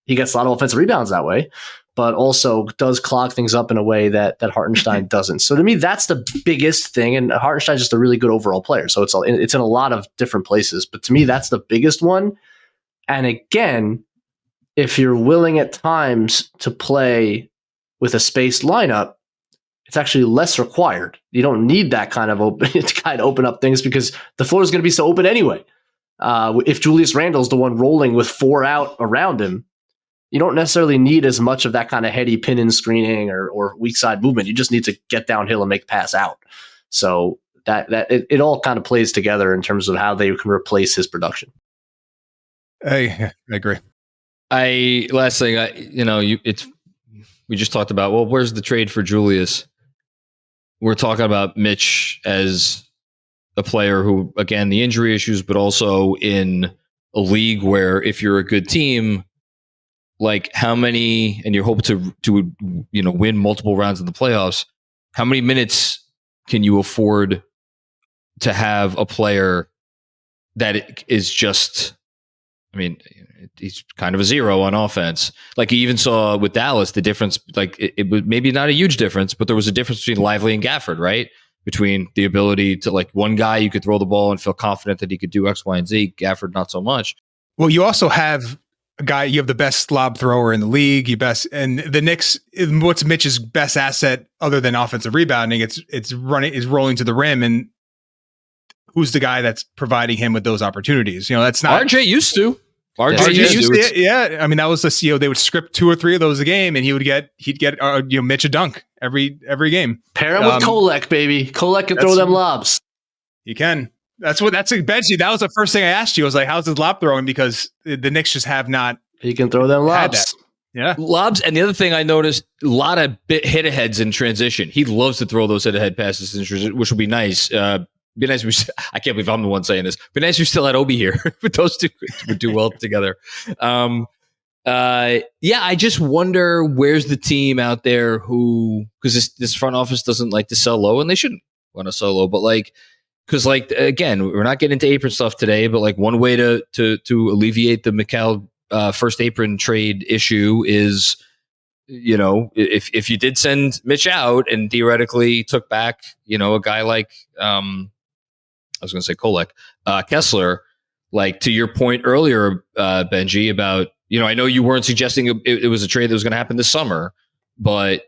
he gets a lot of offensive rebounds that way, but also does clog things up in a way that Hartenstein doesn't. So to me, that's the biggest thing. And Hartenstein's just a really good overall player. So it's in a lot of different places, but to me, that's the biggest one. And again, if you're willing at times to play with a spaced lineup, it's actually less required. You don't need that kind of open up things because the floor is going to be so open anyway. If Julius Randle's the one rolling with 4 out around him, you don't necessarily need as much of that kind of heady pin-in screening or weak side movement. You just need to get downhill and make pass out. So that it all kind of plays together in terms of how they can replace his production. I agree. Last thing, we just talked about, well, where's the trade for Julius? We're talking about Mitch as a player who, again, the injury issues, but also in a league where if you're a good team, like how many, and you hope to win multiple rounds in the playoffs, how many minutes can you afford to have a player that is just, he's kind of a zero on offense. Like you even saw with Dallas, the difference, like it was maybe not a huge difference, but there was a difference between Lively and Gafford, right? Between the ability to, like, one guy you could throw the ball and feel confident that he could do X, Y, and Z. Gafford, not so much. Well, you also have a guy, you have the best lob thrower in the league. And the Knicks, what's Mitch's best asset other than offensive rebounding? It's rolling to the rim. And who's the guy that's providing him with those opportunities? That's not RJ used to. RJ used to. Yeah. That was the they would script 2 or 3 of those a game, and he'd get Mitch a dunk every game. Pair him with Kolek, baby. Kolek can throw them lobs. You can. That's Benjy. That was the first thing I asked you. I was like, how's his lob throwing? Because the Knicks just have not. He can throw them lobs. Yeah. Lobs. And the other thing I noticed, a lot of hit aheads in transition. He loves to throw those hit ahead passes in transition, which would be nice. Be nice. I can't believe I'm the one saying this. Be nice if we still had Obi here. But those two would do well together. I just wonder where's the team out there because this front office doesn't like to sell low, and they shouldn't want to sell low. But because again, we're not getting into apron stuff today. But one way to alleviate the Mikal first apron trade issue is, if you did send Mitch out and theoretically took back, a guy like I was going to say Kolek, Kessler, to your point earlier, Benjy, about, I know you weren't suggesting it was a trade that was going to happen this summer, but,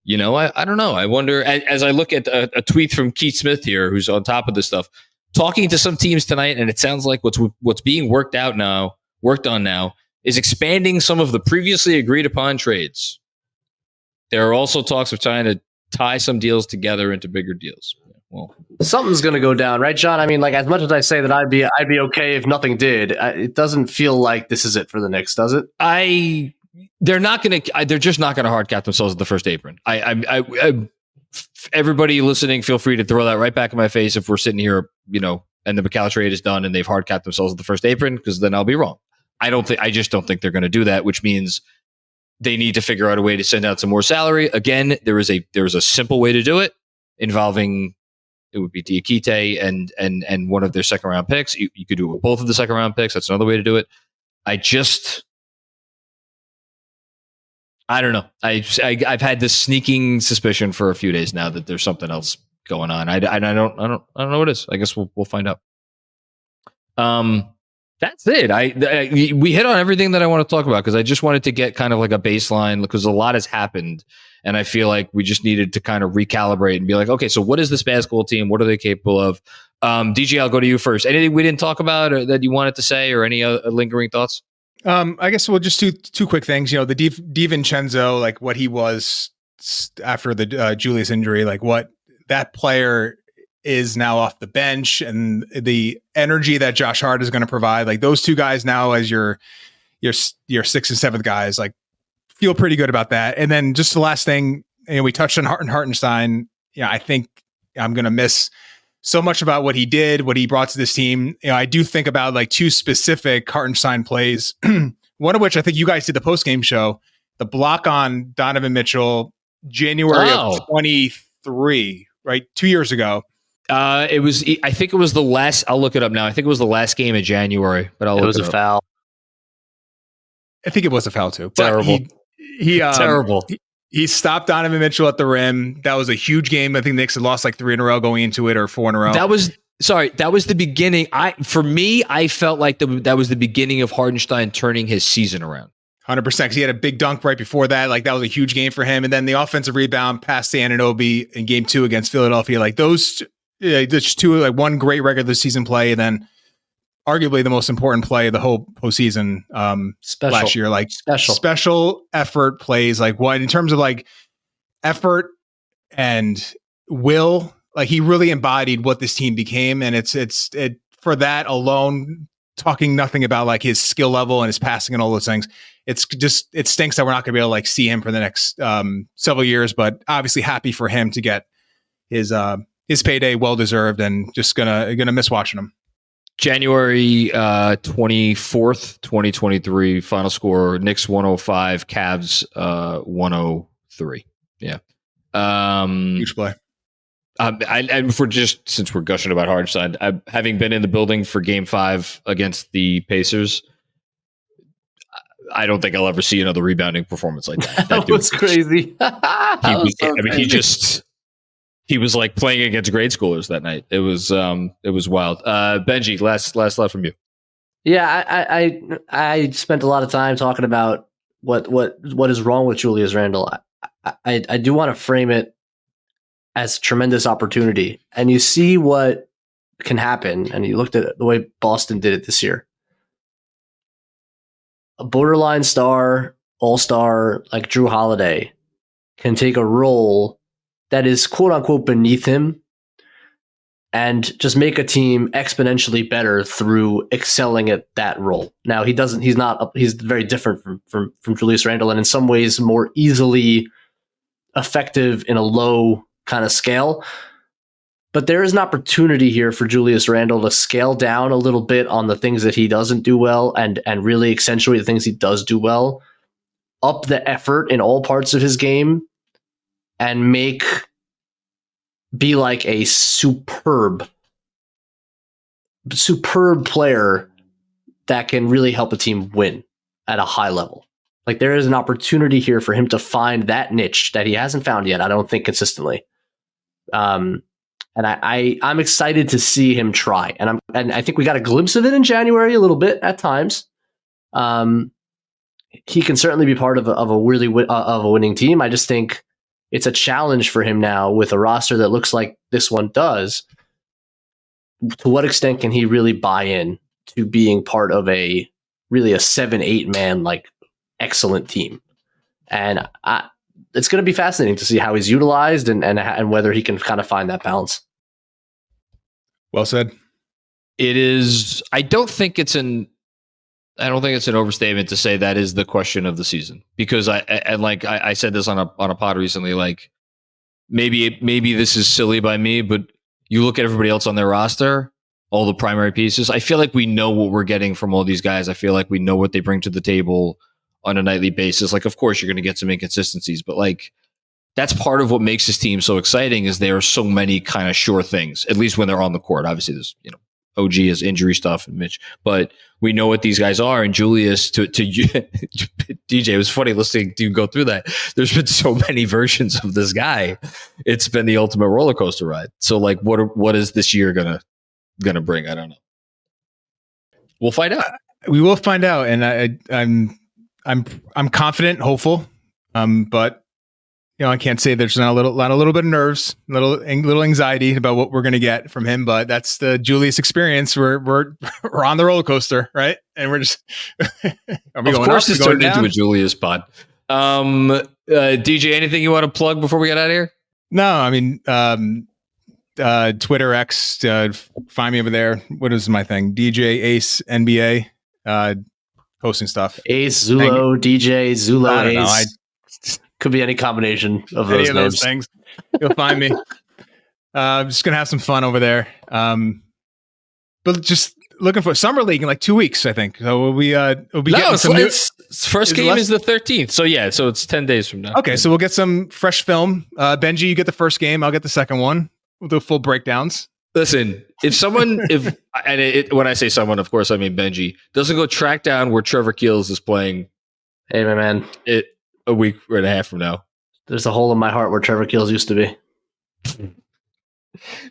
I don't know. I wonder, as I look at a tweet from Keith Smith here, who's on top of this stuff, talking to some teams tonight, and it sounds like what's being worked on now is expanding some of the previously agreed upon trades. There are also talks of trying to tie some deals together into bigger deals. well, something's going to go down, right, John? I mean, like, as much as I say that I'd be okay if nothing did, it doesn't feel like this is it for the Knicks, does it? They're just not going to hard cap themselves at the first apron. Everybody listening, feel free to throw that right back in my face if we're sitting here, and the Mikal trade is done and they've hard capped themselves at the first apron, because then I'll be wrong. I just don't think they're going to do that, which means they need to figure out a way to send out some more salary. Again, there is a simple way to do it, involving, it would be Diakite and one of their second round picks. You could do it with both of the second round picks. That's another way to do it. I don't know. I've had this sneaking suspicion for a few days now that there's something else going on. I don't know what it is. I guess we'll find out. That's it. We hit on everything that I want to talk about, because I just wanted to get kind of like a baseline, because a lot has happened, and I feel like we just needed to kind of recalibrate and be like, okay, so what is this basketball team? What are they capable of? DJ, I'll go to you first. Anything we didn't talk about or that you wanted to say, or any lingering thoughts? I guess we'll just do two quick things. The DiVincenzo, like what he was after the Julius injury, like what that player is now off the bench, and the energy that Josh Hart is going to provide. Like those two guys now as your 6th and 7th guys, like feel pretty good about that. And then just the last thing, we touched on Hartenstein. I think I'm going to miss so much about what he did, what he brought to this team. I do think about like two specific Hartenstein plays, one of which I think you guys did the post-game show, the block on Donovan Mitchell, January of 23, right? 2 years ago. I think it was the last, I'll look it up now. I think it was the last game of January, but it was a foul. I think it was a foul too. Terrible. He terrible. He stopped Donovan Mitchell at the rim. That was a huge game. I think the Knicks had lost like 3 in a row going into it, or 4 in a row. That was the beginning. I felt like that was the beginning of Hartenstein turning his season around. 100%. Because he had a big dunk right before that. Like that was a huge game for him. And then the offensive rebound past Anunoby in game 2 against Philadelphia. Like those two, like one great regular season play, and then arguably the most important play of the whole postseason last year. Like special effort plays. Like what in terms of like effort and will, like he really embodied what this team became. And it's for that alone, talking nothing about like his skill level and his passing and all those things. It stinks that we're not going to be able to like see him for the next several years, but obviously happy for him to get his payday, well deserved, and just gonna miss watching him. January 24th, 2023. Final score: Knicks 105, Cavs 103. Yeah, huge play. And since we're gushing about Hartenstein, having been in the building for Game 5 against the Pacers, I don't think I'll ever see another rebounding performance like that. That was crezy. He was like playing against grade schoolers that night. It was wild. Benjy, last thought from you. Yeah, I spent a lot of time talking about what is wrong with Julius Randle. I do want to frame it as tremendous opportunity, and you see what can happen. And you looked at the way Boston did it this year. A borderline star, all-star like Drew Holiday can take a role that is quote unquote beneath him and just make a team exponentially better through excelling at that role. Now he's very different from Julius Randle, and in some ways more easily effective in a low kind of scale. But there is an opportunity here for Julius Randle to scale down a little bit on the things that he doesn't do well and really accentuate the things he does do well, up the effort in all parts of his game, and be like a superb player that can really help a team win at a high level. Like there is an opportunity here for him to find that niche that he hasn't found yet, I don't think consistently. And I'm excited to see him try. And I think we got a glimpse of it in January a little bit at times. He can certainly be part of a winning team. I just think it's a challenge for him now with a roster that looks like this one does. To what extent can he really buy in to being part of a 7-8 man, like excellent team? And it's going to be fascinating to see how he's utilized and whether he can kind of find that balance. Well said. It is. I don't think it's an overstatement to say that is the question of the season, because I said this on a pod recently. Like maybe this is silly by me, but you look at everybody else on their roster, all the primary pieces. I feel like we know what we're getting from all these guys. I feel like we know what they bring to the table on a nightly basis. Like, of course, you're going to get some inconsistencies, but like that's part of what makes this team so exciting. Is there are so many kind of sure things, at least when they're on the court. Obviously, there's OG has injury stuff and Mitch, but we know what these guys are. And Julius, to DJ, it was funny listening to you go through that. There's been so many versions of this guy. It's been the ultimate roller coaster ride. So like, what is this year gonna bring? I don't know. We'll find out. We will find out, and I'm confident, hopeful, but. I can't say there's not a little bit of nerves, little anxiety about what we're going to get from him, but that's the Julius experience. We're on the roller coaster, right? And we're just. Of course, it's turned into a Julius pod. DJ, anything you want to plug before we get out of here? No, I mean, Twitter X. Find me over there. What is my thing? DJ Ace NBA. Posting stuff. Ace Zullo, DJ Zullo Ace. Could be any combination of those things. You'll find me. I'm just gonna have some fun over there. But just looking for Summer League in like 2 weeks, I think. So we'll be getting some new. First game is the 13th. So yeah, so it's 10 days from now. Okay, so we'll get some fresh film. Benji, you get the first game. I'll get the second one. We'll do full breakdowns. Listen, when I say someone, of course I mean Benji, doesn't go track down where Trevor Keels is playing. Hey, my man. A week and a half from now. There's a hole in my heart where Trevor Keels used to be.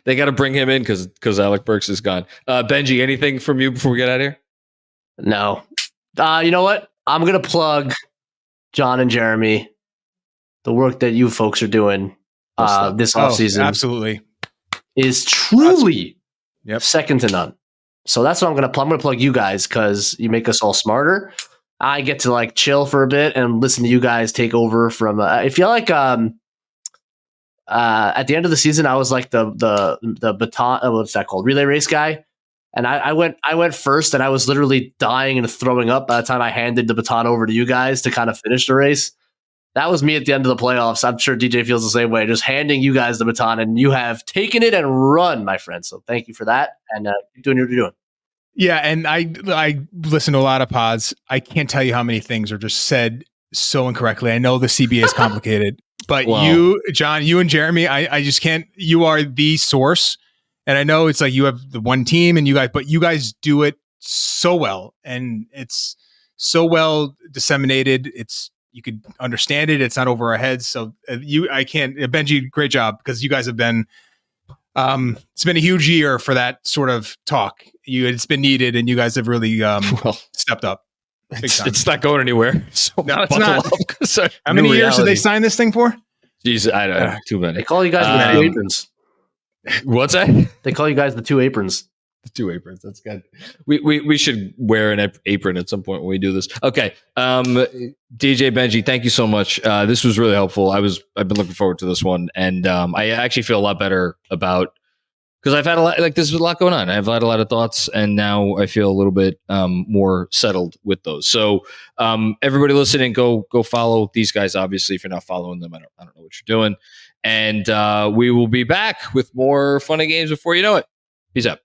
They got to bring him in because Alec Burks is gone. Benji, anything from you before we get out of here? No. You know what? I'm going to plug John and Jeremy, the work that you folks are doing this offseason. Absolutely. Is truly second to none. So that's what I'm going to plug. I'm going to plug you guys because you make us all smarter. I get to like chill for a bit and listen to you guys take over from. I feel like at the end of the season, I was like the baton. What's that called? Relay race guy. And I went first, and I was literally dying and throwing up by the time I handed the baton over to you guys to kind of finish the race. That was me at the end of the playoffs. I'm sure DJ feels the same way. Just handing you guys the baton, and you have taken it and run, my friend. So thank you for that, and keep doing what you're doing. Yeah, and I listen to a lot of pods. I can't tell you how many things are just said so incorrectly. I know the CBA is complicated, but you, John, you and Jeremy, I just can't. You are the source, and I know it's like you have the one team, and but you guys do it so well, and it's so well disseminated. You could understand it. It's not over our heads. So Benji, great job, because you guys have been. It's been a huge year for that sort of talk. It's been needed, and you guys have really stepped up. It's not going anywhere. So no, it's not. So how many years did they sign this thing for? Jeez, I don't know. Too many. They call you guys the 2 aprons. What's that? They call you guys the 2 aprons. The 2 aprons. That's good. We should wear an apron at some point when we do this. Okay. DJ Benji, thank you so much. This was really helpful. I've been looking forward to this one, and I actually feel a lot better about, because I've had a lot, like, there's a lot going on. I've had a lot of thoughts, and now I feel a little bit more settled with those. So everybody listening, go follow these guys. Obviously, if you're not following them, I don't know what you're doing. And we will be back with more fun and games before you know it. Peace out.